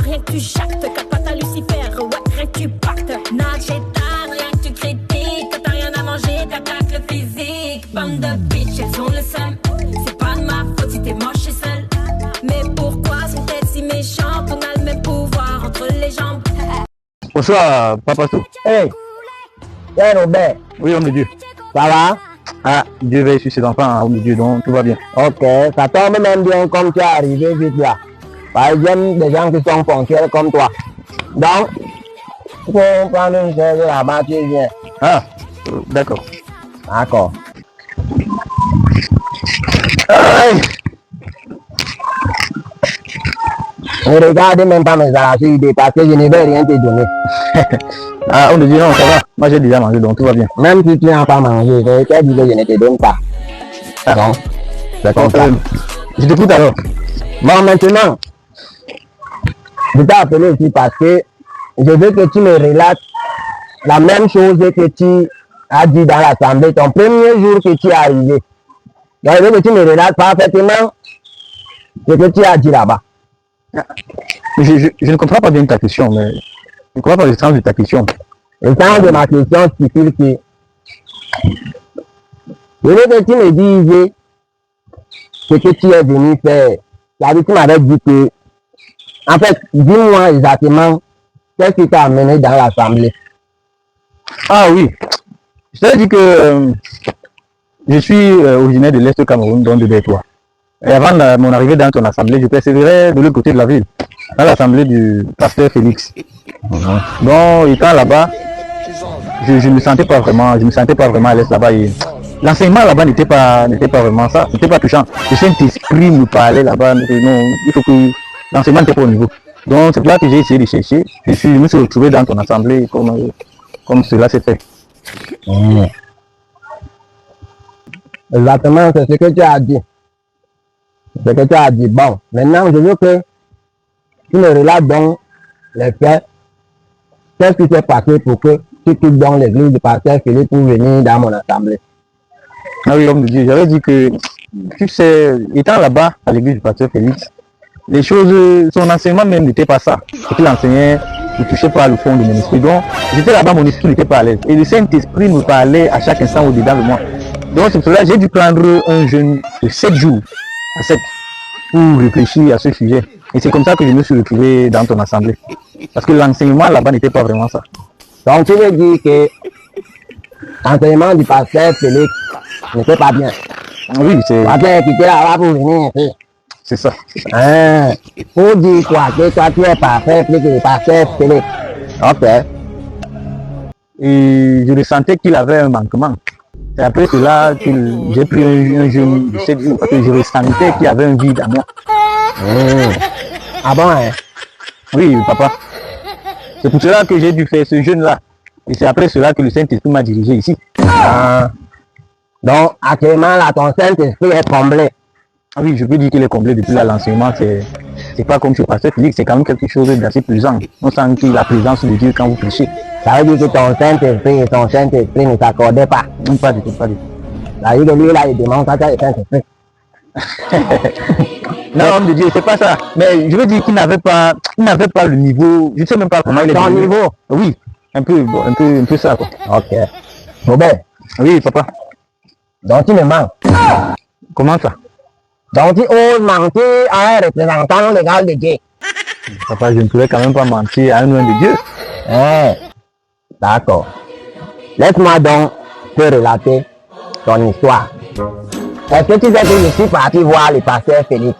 rien que tu jactes. Capata Lucifer, ouais, rien que tu pactes. Nage et tard, rien que tu critiques. Quand t'as rien à manger, t'attaques le physique. Bande de bitches, elles ont le seum. C'est pas de ma faute si t'es moche et seul. Mais pourquoi sont-elles si méchantes? On a le même pouvoir entre les jambes. Bonsoir, Papa Sou. Hey, Robert. Oui, homme de Dieu. Ça va? Ah, Dieu veille sur ses enfants, homme de Dieu, donc tout va bien. Ok, ça tombe même bien comme tu es arrivé vite là. Par exemple, des gens qui sont ponctuels comme toi. Donc, il faut prendre une chaise là-bas, tu viens. Ah, d'accord. D'accord. Aïe. Ne regarde même pas mes arachides parce que je ne vais rien te donner. Ah, homme de Dieu, non, ça va. Moi, j'ai déjà mangé, donc tout va bien. Même si tu n'as pas mangé, je t'ai dit que je ne te donne pas. Ah, Donc, c'est comme donc, ça. je t'écoute alors. Bon, maintenant, je t'ai appelé ici parce que je veux que tu me relates la même chose que tu as dit dans l'assemblée, ton premier jour que tu es arrivé. Donc, je veux que tu me relates parfaitement ce que tu as dit là-bas. Je ne comprends pas bien ta question, mais je ne comprends pas le sens de ta question. Le sens de ma question stipule que je veux que tu me dises ce que tu es venu faire. C'est-à-dire, tu m'avais dit que, en fait, dis-moi exactement qu'est-ce qui t'a amené dans l'assemblée. Ah oui, je t'ai dit que je suis originaire de l'Est Cameroun, donc de Bétois. Et avant mon arrivée dans ton assemblée, je persévérais de l'autre côté de la ville, dans l'assemblée du pasteur Félix. Donc, étant là-bas, je ne me sentais pas vraiment à l'aise là-bas. L'enseignement là-bas n'était pas vraiment ça, n'était pas touchant. Le Saint-Esprit me parlait là-bas, non, il faut que l'enseignement n'était pas au niveau. Donc, c'est là que j'ai essayé de chercher. Je me suis retrouvé dans ton assemblée comme cela s'est fait. Exactement, c'est ce que tu as dit. C'est ce que tu as dit. Bon, maintenant, je veux que tu me relates donc les faits. Qu'est-ce qui s'est passé pour que tu quittes dans l'église du pasteur Philippe pour venir dans mon assemblée? Ah oui, homme de Dieu, j'avais dit que, tu sais, étant là-bas à l'église du pasteur Félix, les choses, son enseignement même n'était pas ça. Ce qu'il enseignait ne touchait pas le fond de mon esprit. Donc, j'étais là-bas, mon esprit n'était pas à l'aise. Et le Saint-Esprit me parlait à chaque instant au-dedans de moi. Donc, c'est pour cela que j'ai dû prendre un jeûne de 7 jours à 7 pour réfléchir à ce sujet. Et c'est comme ça que je me suis retrouvé dans ton assemblée. Parce que l'enseignement là-bas n'était pas vraiment ça. Donc, tu veux dire que l'enseignement du pasteur Félix n'était pas bien. Oui, c'est Pasteur qui était là-bas pour venir ici. ça. Pour dire quoi? Que toi, tu es parfait plus que le pasteur Félix. Ok. Et je ressentais qu'il avait un manquement. C'est après cela que j'ai pris un jeûne de 7 jours parce que je ressentais qu'il y avait un vide à moi. Ah bon, hein? Oui, papa. C'est pour cela que j'ai dû faire ce jeûne-là. Et c'est après cela que le Saint-Esprit m'a dirigé ici. Donc, actuellement, là, ton Saint-Esprit est comblé. Ah oui, je peux dire qu'il est comblé depuis là. L'enseignement, c'est pas comme chez le pasteur Félix, c'est quand même quelque chose d'assez plaisant. On sent qu'il y a la présence de Dieu quand vous prêchez. Ça veut dire que ton Saint-Esprit et ton Saint-Esprit ne s'accordaient pas. Non, pas du tout, pas du tout. Ça veut dire que lui, là, il demande ça, tu as le Saint-Esprit. Non, homme de Dieu, c'est pas ça. Mais je veux dire qu'il n'avait pas le niveau. Je ne sais même pas comment il est. Ton niveau? Oui, un peu ça, quoi. Ok. Robert, Oui, papa. donc tu me mens. Comment ça? Donc tu oses mentir à un représentant légal de Dieu. Papa, je ne pourrais quand même pas mentir à un homme de Dieu. D'accord. Laisse-moi donc te relater ton histoire. Est-ce que tu sais que je suis parti voir le pasteur Félix?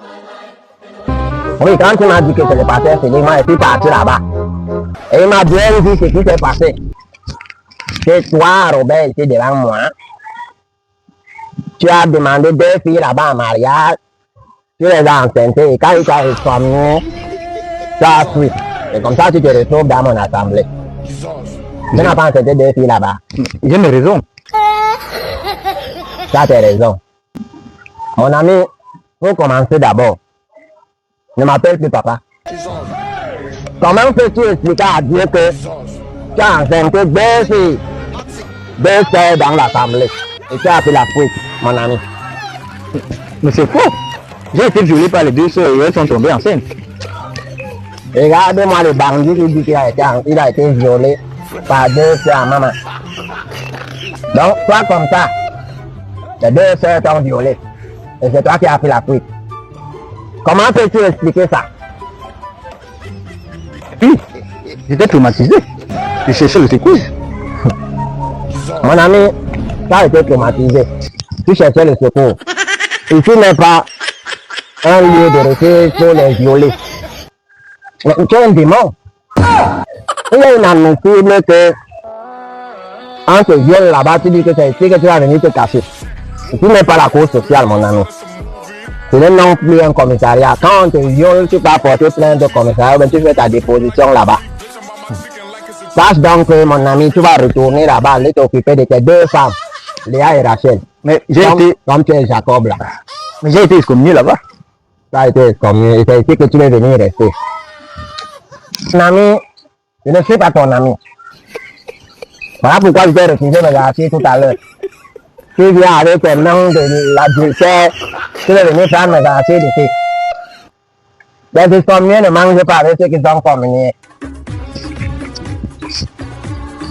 Oui, quand tu m'as dit que c'est le pasteur Félix, moi je suis parti là-bas. Et il m'a bien dit ce qui s'est passé. Que toi, Robert, était devant moi. Tu as demandé 2 filles là-bas en mariage. Tu les as enceintes et quand il t'a réformé, tu as fui. C'est comme ça que tu te retrouves dans mon assemblée. Tu n'as pas enceinté 2 filles là-bas. J'ai mes raisons. Tu as tes raisons. Mon ami, pour commencer d'abord, ne m'appelle plus papa. Comment peux-tu expliquer à Dieu que tu as enceinté 2 filles, 2 sœurs dans l'assemblée et tu as fait la fuite, mon ami? Mais c'est faux. J'ai été violé par les 2 sœurs et elles sont tombées enceintes. Regardez-moi le bandit qui dit qu'il a été violé par 2 sœurs à maman. Donc, toi comme ça, les 2 sœurs t'ont violé. Et c'est toi qui as pris la fuite. Comment peux-tu expliquer ça? Oui, j'étais traumatisé. Je cherchais le secours. Mon ami, tu as été traumatisé. Tu cherchais le secours. Ici n'est pas un lieu de refuge pour les violés. Mais tu es un démon. Il est inadmissible que on te viole là-bas, tu dis que c'est ici que tu vas venir te cacher. Ici n'est pas la cour sociale, mon ami. Ce n'est non plus un commissariat. Quand on te viole, tu peux porter plainte au commissariat, mais tu fais ta déposition là-bas. Sache donc que, mon ami, tu vas retourner là-bas, aller t'occuper de tes 2 femmes, Léa et Rachel. Mais j'ai été... Comme tu es Jacob là. Mais j'ai été excommunié là-bas. Tu as été excommunié, et c'est ici que tu veux venir rester. Mon ami, je ne suis pas ton ami. Voilà pourquoi je t'ai refusé de garder tout à l'heure. Tu viens avec tes noms de l'adultère, tu veux venir faire mes archives ici. Les excommuniés ne mangent pas avec ceux qui sont communiés.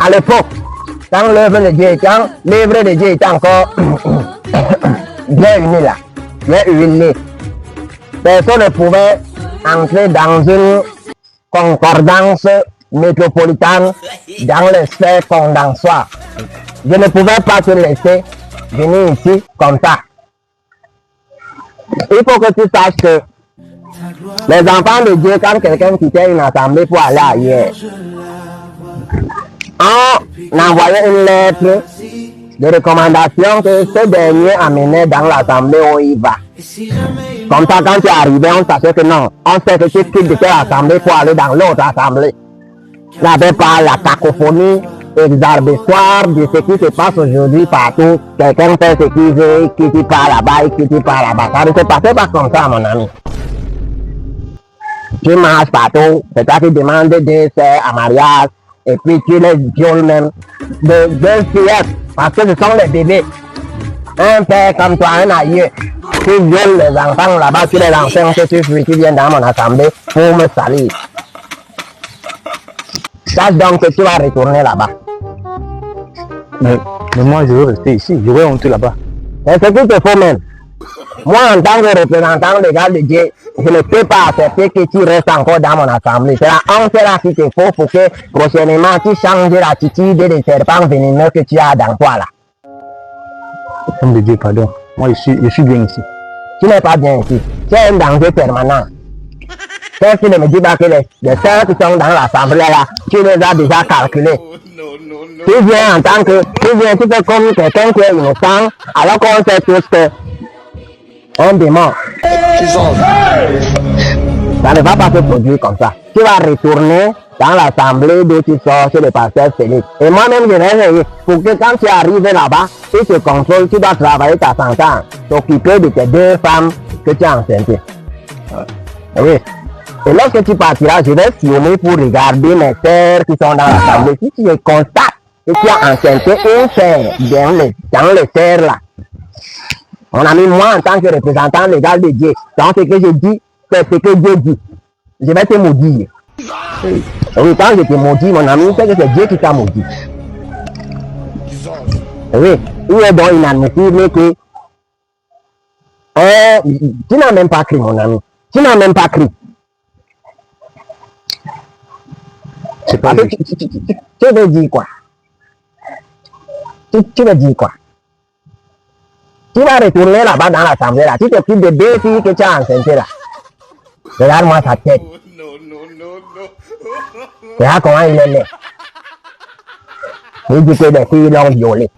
À l'époque, quand l'œuvre de Dieu était encore bien uni là, bien huilé, personne ne pouvait entrer dans une concordance métropolitaine dans les sphères condensoires. Je ne pouvais pas te laisser venir ici comme ça. Il faut que tu saches que les enfants de Dieu, quand quelqu'un quittait une assemblée pour aller ailleurs, on envoyait une lettre de recommandation que ce dernier amenait dans l'assemblée où il va. Comme ça, quand tu es arrivé, on sachait que non, on sait que tu quittes de telle assemblée pour aller dans l'autre assemblée. Il n'avait pas la cacophonie exarbatoire de ce qui se passe aujourd'hui partout. Quelqu'un fait ce qu'il veut, qui part là-bas, qui part là-bas. Ça ne se passait pas comme ça, mon ami. Tu marches partout, c'est toi qui demandes 2 sœurs à mariage, et puis tu les violes même de 2 fillettes, parce que ce sont les bébés. Un père comme toi, un aïeux, tu violes les enfants là-bas, tu les enseignes que tu fuis, tu viens dans mon assemblée pour me salir. Sache donc que tu vas retourner là-bas. Mais moi, je veux rester ici. Je veux rentrer là-bas. C'est ce qu'il te faut même. Moi, en tant que représentant légal de Dieu, je ne peux pas accepter que tu restes encore dans mon assemblée. C'est la honte là qu'il te faut pour que prochainement tu changes l'attitude des serpents venimeux que tu as dans toi là. Homme de Dieu, pardon. Moi, je suis bien ici. Tu n'es pas bien ici. Tu es un danger permanent. Qu'est-ce que ne me dis pas que les sœurs qui sont dans l'assemblée là, tu les as déjà calculées. Tu viens en tant que, tu fais comme quelqu'un qui est innocent, alors qu'on sait tous que un démon. Ça ne va pas se produire comme ça. Tu vas retourner dans l'assemblée d'où tu sors chez le pasteur Félix. Et moi-même, je vais veiller pour que quand tu arrives là-bas, tu te contrôles, tu dois travailler ta sentence, t'occuper de tes 2 femmes que tu as enceintes. Oui. Et lorsque tu partiras, je vais filmer pour regarder mes sœurs qui sont dans l'assemblée. Si tu constates que tu as enceinté une sœur dans les sœurs là, mon ami, moi en tant que représentant légal de Dieu, dans ce que je dis, c'est ce que Dieu dit. Je vais te maudire. Oui, quand je te maudis, mon ami, c'est que c'est Dieu qui t'a maudit. Oui, il est donc inadmissible que tu n'as même pas crié, mon ami. Tu n'as même pas crié. C'est pas Tu veux dire quoi? Tu veux dire quoi? Tu vas retourner là-bas dans l'assemblée là. Tu t'occupes de 2 filles que tu as enceintes là. Regarde-moi sa tête. Regarde comment il est laid. Il dit que les filles l'ont violé.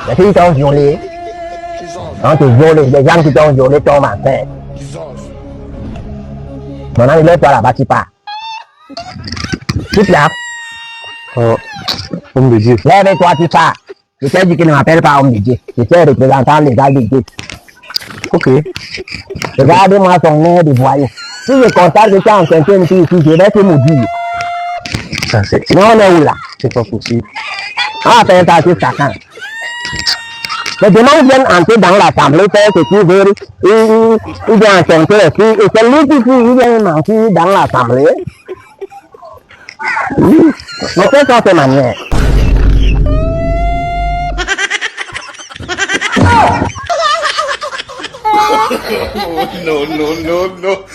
Les filles t'ont violé. On te viole, les gens qui t'ont violé tombent enceintes. Maintenant, il est toi là-bas, tu pars. Tu te laves. Oh, homme de Dieu. Lève-toi, tu pars. Je t'ai dit qu'il ne m'appelle pas homme de Dieu. Je suis représentant légal de Dieu. Ok. Regardez-moi son air de voyou. Si je constate que tu as enceinte une fille ici, je vais te maudire. Ça, c'est Mais on est où là? pas possible. On va faire ça jusqu'à quand? Les démons viennent entrer dans l'assemblée, faire ce qu'ils veulent. Ils viennent enceinter les filles. Et c'est lui qui vient mentir dans l'assemblée. Oui, mais quelles sont tes manières? No, no, no, no.